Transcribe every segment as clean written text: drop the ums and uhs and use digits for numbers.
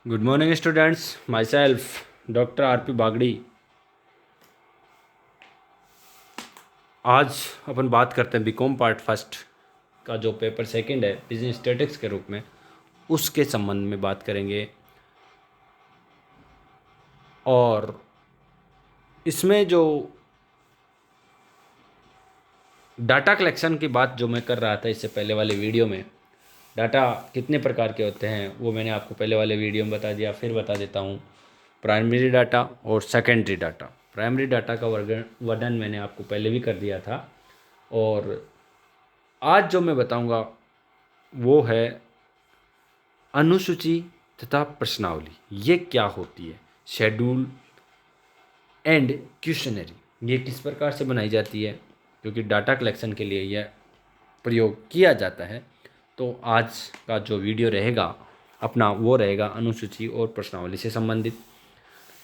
Good morning students, myself doctor R P. Bagri. आज अपन बात करते हैं बीकॉम पार्ट फर्स्ट का जो पेपर सेकंड है बिजनेस स्टैटिक्स के रूप में, उसके संबंध में बात करेंगे। और इसमें जो डाटा कलेक्शन की बात जो मैं कर रहा था इससे पहले वाले वीडियो में, डाटा कितने प्रकार के होते हैं वो मैंने आपको पहले वाले वीडियो में बता दिया, फिर बता देता हूँ। प्राइमरी डाटा और सेकेंडरी डाटा। प्राइमरी डाटा का वर्णन मैंने आपको पहले भी कर दिया था, और आज जो मैं बताऊंगा वो है अनुसूची तथा प्रश्नावली। ये क्या होती है, शेड्यूल एंड क्वेश्चनरी, ये किस प्रकार से बनाई जाती है, क्योंकि डाटा कलेक्शन के लिए यह प्रयोग किया जाता है। तो आज का जो वीडियो रहेगा अपना वो रहेगा अनुसूची और प्रश्नावली से संबंधित।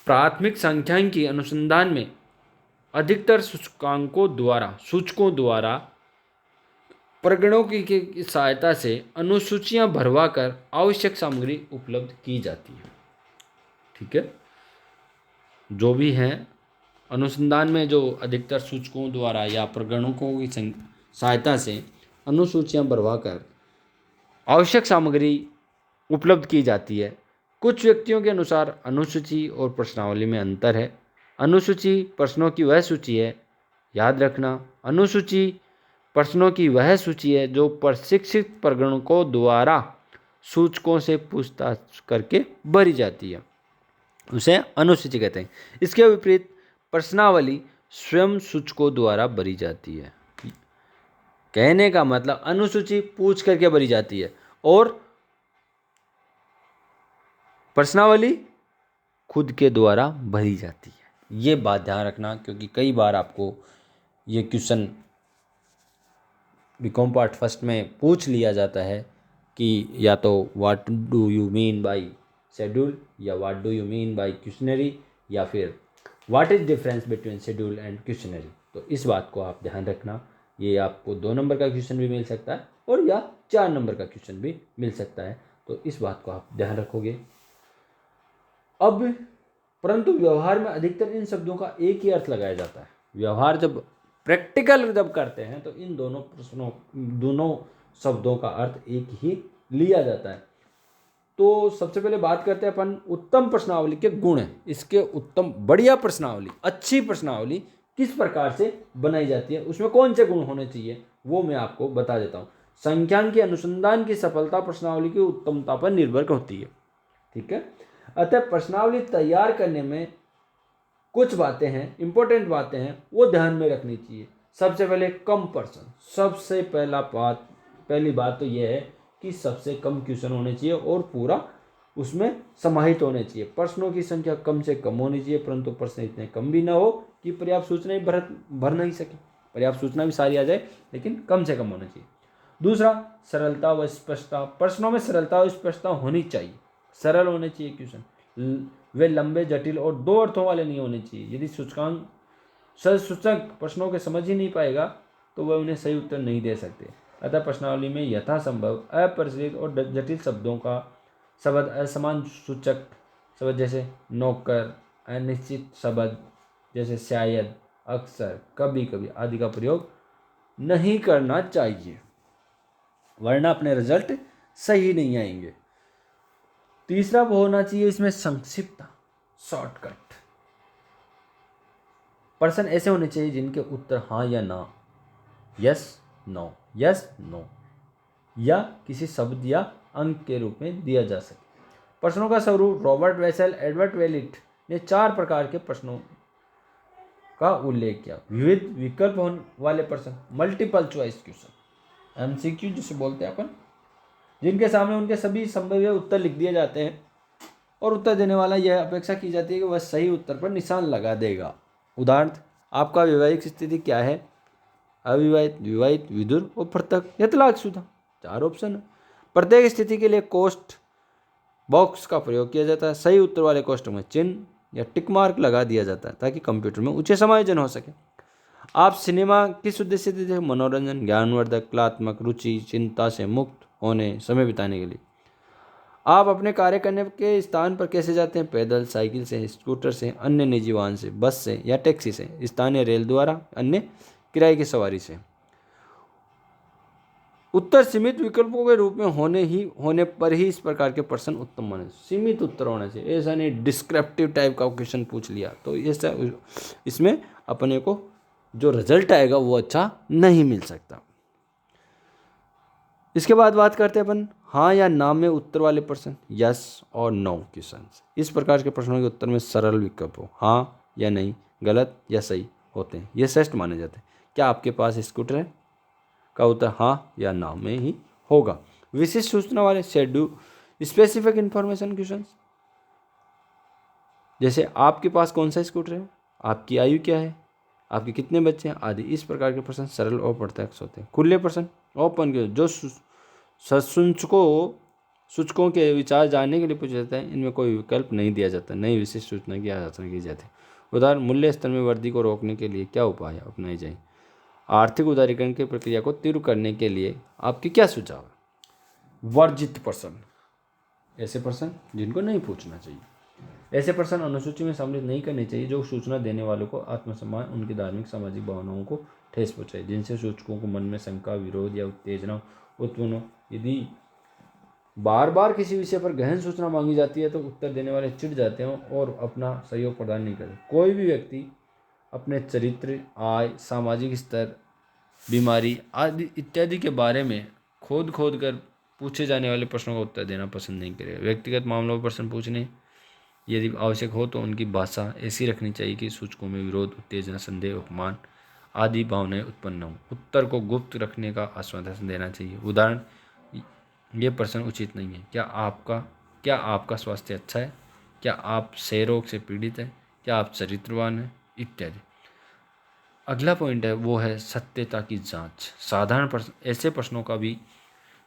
प्राथमिक सांख्यिकी अनुसंधान में अधिकतर सूचकों द्वारा प्रगणों की सहायता से अनुसूचियां भरवाकर आवश्यक सामग्री उपलब्ध की जाती है। ठीक है, जो भी हैं अनुसंधान में जो अधिकतर सूचकों द्वारा या प्रगणकों की सहायता से अनुसूचियां भरवाकर आवश्यक सामग्री उपलब्ध की जाती है। कुछ व्यक्तियों के अनुसार अनुसूची और प्रश्नावली में अंतर है। अनुसूची प्रश्नों की वह सूची है, याद रखना, अनुसूची प्रश्नों की वह सूची है जो प्रशिक्षित प्रगणकों द्वारा सूचकों से पूछताछ करके भरी जाती है, उसे अनुसूची कहते हैं। इसके विपरीत प्रश्नावली स्वयं सूचकों द्वारा भरी जाती है। कहने का मतलब अनुसूची पूछ करके भरी जाती है और प्रश्नावली खुद के द्वारा भरी जाती है। ये बात ध्यान रखना, क्योंकि कई बार आपको ये क्वेश्चन बीकॉम पार्ट फर्स्ट में पूछ लिया जाता है कि या तो what do you mean by schedule, या what do you mean by questionnaire, या फिर what is difference between schedule and questionnaire. तो इस बात को आप ध्यान रखना। ये आपको 2 नंबर का क्वेश्चन भी मिल सकता है और या 4 नंबर का क्वेश्चन भी मिल सकता है, तो इस बात को आप ध्यान रखोगे। अब परंतु व्यवहार में अधिकतर इन शब्दों का एक ही अर्थ लगाया जाता है। व्यवहार जब प्रैक्टिकल जब करते हैं तो इन दोनों शब्दों का अर्थ एक ही लिया जाता है। तो सबसे पहले बात करते हैं अपन उत्तम प्रश्नावली के गुण हैं। इसके उत्तम बढ़िया प्रश्नावली, अच्छी प्रश्नावली किस प्रकार से बनाई जाती है, उसमें कौन से गुण होने चाहिए वो मैं आपको बता देता हूँ। सांख्यिकी अनुसंधान की सफलता प्रश्नावली की उत्तमता पर निर्भर होती है। ठीक है, अतः प्रश्नावली तैयार करने में कुछ बातें हैं, इंपॉर्टेंट बातें हैं, वो ध्यान में रखनी चाहिए। सबसे पहले कम प्रश्न। सबसे पहली बात तो यह है कि सबसे कम क्वेश्चन होने चाहिए और पूरा उसमें समाहित होने चाहिए। प्रश्नों की संख्या कम से कम होनी चाहिए, परंतु प्रश्न इतने कम भी ना हो कि पर्याप्त सूचना ही भर नहीं सके। पर्याप्त सूचना भी सारी आ जाए, लेकिन कम से कम होना चाहिए। दूसरा, सरलता व स्पष्टता। प्रश्नों में सरलता व स्पष्टता होनी चाहिए। सरल होने चाहिए क्वेश्चन, वे लंबे, जटिल और 2 अर्थों वाले नहीं होने चाहिए। यदि सूचक प्रश्नों के समझ ही नहीं पाएगा तो वह उन्हें सही उत्तर नहीं दे सकते। अतः प्रश्नावली में यथासंभव अपरिचित और जटिल शब्दों का शब्द, असमान सूचक शब्द जैसे नौकर, अनिश्चित शब्द जैसे शायद, अक्सर, कभी कभी आदि का प्रयोग नहीं करना चाहिए, वरना अपने रिजल्ट सही नहीं आएंगे। तीसरा वो होना चाहिए इसमें संक्षिप्त, शॉर्टकट। प्रश्न ऐसे होने चाहिए जिनके उत्तर हाँ या ना, यस नो, यस नो, या किसी शब्द या अंक के रूप में दिया जा सके। प्रश्नों का स्वरूप रॉबर्ट वेसल, एडवर्ड वेलिट ने 4 प्रकार के प्रश्नों का उल्लेख किया। विविध विकल्प वाले प्रश्न, मल्टीपल चॉइस क्वेश्चन, एमसीक्यू जिसे बोलते हैं अपन, जिनके सामने उनके सभी संभाव्य उत्तर लिख दिए जाते हैं और उत्तर देने वाला यह अपेक्षा की जाती है कि वह सही उत्तर पर निशान लगा देगा। उदाहरण, आपका वैवाहिक स्थिति क्या है? अविवाहित, विवाहित, विधुर और पृथक या तलाकशुदा। 4 ऑप्शन है। प्रत्येक स्थिति के लिए कोष्ठ बॉक्स का प्रयोग किया जाता है। सही उत्तर वाले कोष्ठ में चिन्ह या टिक मार्क लगा दिया जाता है ताकि कंप्यूटर में उचित समायोजन हो सके। आप सिनेमा किस उद्देश्य से देखें? मनोरंजन, ज्ञानवर्धक, कलात्मक, रुचि, चिंता से मुक्त होने, समय बिताने के लिए। आप अपने कार्य करने के स्थान पर कैसे जाते हैं? पैदल, साइकिल से, स्कूटर से, अन्य निजी वाहन से, बस से या टैक्सी से, स्थानीय रेल द्वारा, अन्य किराए की सवारी से। उत्तर सीमित विकल्पों के रूप में होने पर ही इस प्रकार के प्रश्न उत्तम माने। सीमित उत्तर होना चाहिए, ऐसा नहीं डिस्क्रिप्टिव टाइप का क्वेश्चन पूछ लिया तो ऐसा इसमें अपने को जो रिजल्ट आएगा वो अच्छा नहीं मिल सकता। इसके बाद बात करते हैं अपन हाँ या ना में उत्तर वाले प्रश्न, यस और नो क्वेश्चन। इस प्रकार के प्रश्नों के उत्तर में सरल विकल्प हो, हाँ या नहीं, गलत या सही होते हैं, ये श्रेष्ठ माने जाते हैं। क्या आपके पास स्कूटर है का उत्तर हाँ या ना में ही होगा। विशिष्ट सूचना वाले शेड्यूल स्पेसिफिक इंफॉर्मेशन क्वेश्चन, जैसे आपके पास कौन सा स्कूटर है, आपकी आयु क्या है, आपके कितने बच्चे हैं आदि। इस प्रकार के प्रश्न सरल और प्रत्यक्ष होते हैं। खुले प्रश्न ओपन के जो सूचकों के विचार जानने के लिए पूछा जाता है, इनमें कोई विकल्प नहीं दिया जाता, नई विशिष्ट सूचना की आलोचना की जाती है। उदाहरण मूल्य स्तर में वृद्धि को रोकने के लिए क्या उपाय अपनाए जाए, आर्थिक उदारीकरण की प्रक्रिया को तीव्र करने के लिए आपके क्या सुझाव है। वर्जित प्रश्न, ऐसे प्रश्न जिनको नहीं पूछना चाहिए। ऐसे प्रश्न अनुसूची में सम्मिलित नहीं करने चाहिए जो सूचना देने वालों को आत्मसम्मान, उनकी धार्मिक सामाजिक भावनाओं को ठेस पहुंचाए, जिनसे सूचकों को मन में शंका, विरोध या उत्तेजना उत्पन्न हो। यदि बार बार किसी विषय पर गहन सूचना मांगी जाती है तो उत्तर देने वाले चिढ़ जाते हैं और अपना सहयोग प्रदान नहीं करते। कोई भी व्यक्ति अपने चरित्र, आय, सामाजिक स्तर, बीमारी आदि इत्यादि के बारे में खोद कर पूछे जाने वाले प्रश्नों का उत्तर देना पसंद नहीं करेगा। व्यक्तिगत मामलों पर प्रश्न पूछने यदि आवश्यक हो तो उनकी भाषा ऐसी रखनी चाहिए कि सूचकों में विरोध, उत्तेजना, संदेह, अपमान आदि भावनाएं उत्पन्न हो। उत्तर को गुप्त रखने का आश्वासन देना चाहिए। उदाहरण, ये प्रश्न उचित नहीं है, क्या आपका स्वास्थ्य अच्छा है, क्या आप क्षय रोग से पीड़ित हैं, क्या आप चरित्रवान हैं इत्यादि। अगला पॉइंट है वो है सत्यता की जांच। साधारण प्रश्न, ऐसे प्रश्नों का भी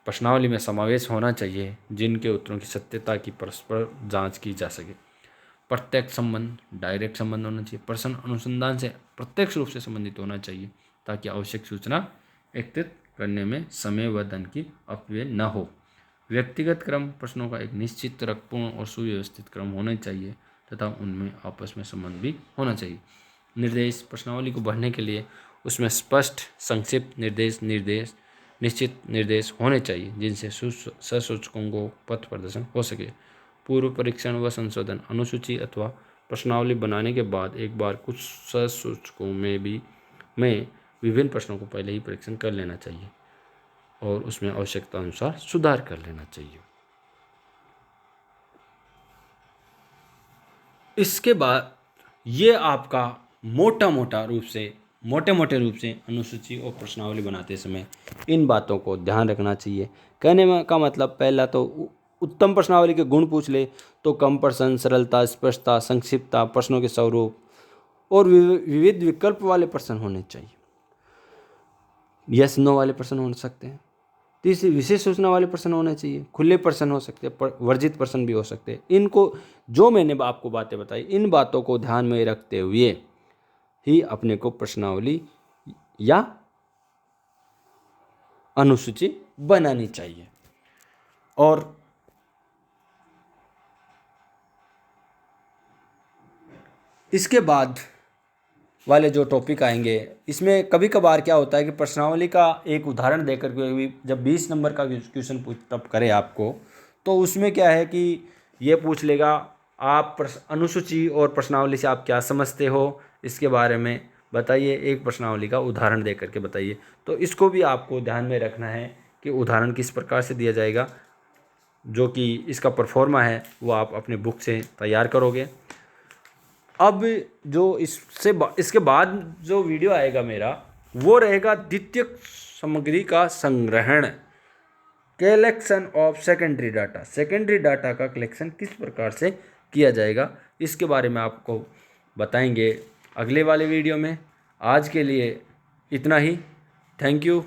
प्रश्नावली में समावेश होना चाहिए जिनके उत्तरों की सत्यता की परस्पर जांच की जा सके। प्रत्यक्ष संबंध, डायरेक्ट संबंध होना चाहिए। प्रश्न अनुसंधान से प्रत्यक्ष रूप से संबंधित होना चाहिए ताकि आवश्यक सूचना एकत्रित करने में समय व धन की अपव्यय न हो। व्यक्तिगत क्रम, प्रश्नों का एक निश्चित तर्कपूर्ण और सुव्यवस्थित क्रम होना चाहिए तथा उनमें आपस में संबंध भी होना चाहिए। निर्देश, प्रश्नावली को भरने के लिए उसमें स्पष्ट संक्षिप्त निश्चित निर्देश होने चाहिए जिनसे ससूचकों को पथ प्रदर्शन हो सके। पूर्व परीक्षण व संशोधन, अनुसूची अथवा प्रश्नावली बनाने के बाद एक बार कुछ ससूचकों में विभिन्न प्रश्नों को पहले ही परीक्षण कर लेना चाहिए और उसमें आवश्यकता अनुसार सुधार कर लेना चाहिए। इसके बाद ये आपका मोटे मोटे रूप से अनुसूची और प्रश्नावली बनाते समय इन बातों को ध्यान रखना चाहिए। कहने का मतलब, पहला तो उत्तम प्रश्नावली के गुण पूछ ले तो कम प्रश्न, सरलता, स्पष्टता, संक्षिप्तता, प्रश्नों के स्वरूप और विविध विकल्प वाले प्रश्न होने चाहिए। यस नो वाले प्रश्न हो सकते हैं। तीसरी, विशेष सूचना वाले प्रश्न होने चाहिए। खुले प्रश्न हो सकते हैं, वर्जित प्रश्न भी हो सकते हैं। इनको जो मैंने आपको बातें बताई, इन बातों को ध्यान में रखते हुए ही अपने को प्रश्नावली या अनुसूची बनानी चाहिए। और इसके बाद वाले जो टॉपिक आएंगे, इसमें कभी कभार क्या होता है कि प्रश्नावली का एक उदाहरण देकर के भी जब 20 नंबर का क्वेश्चन पुटअप करे आपको, तो उसमें क्या है कि ये पूछ लेगा आप अनुसूची और प्रश्नावली से आप क्या समझते हो, इसके बारे में बताइए, एक प्रश्नावली का उदाहरण दे करके बताइए। तो इसको भी आपको ध्यान में रखना है कि उदाहरण किस प्रकार से दिया जाएगा, जो कि इसका परफॉर्मा है वो आप अपने बुक से तैयार करोगे। अब जो इसके बाद जो वीडियो आएगा मेरा, वो रहेगा द्वितीयक सामग्री का संग्रहण, collection of secondary data. Secondary data का कलेक्शन किस प्रकार से किया जाएगा, इसके बारे में आपको बताएंगे अगले वाले वीडियो में। आज के लिए इतना ही। Thank you.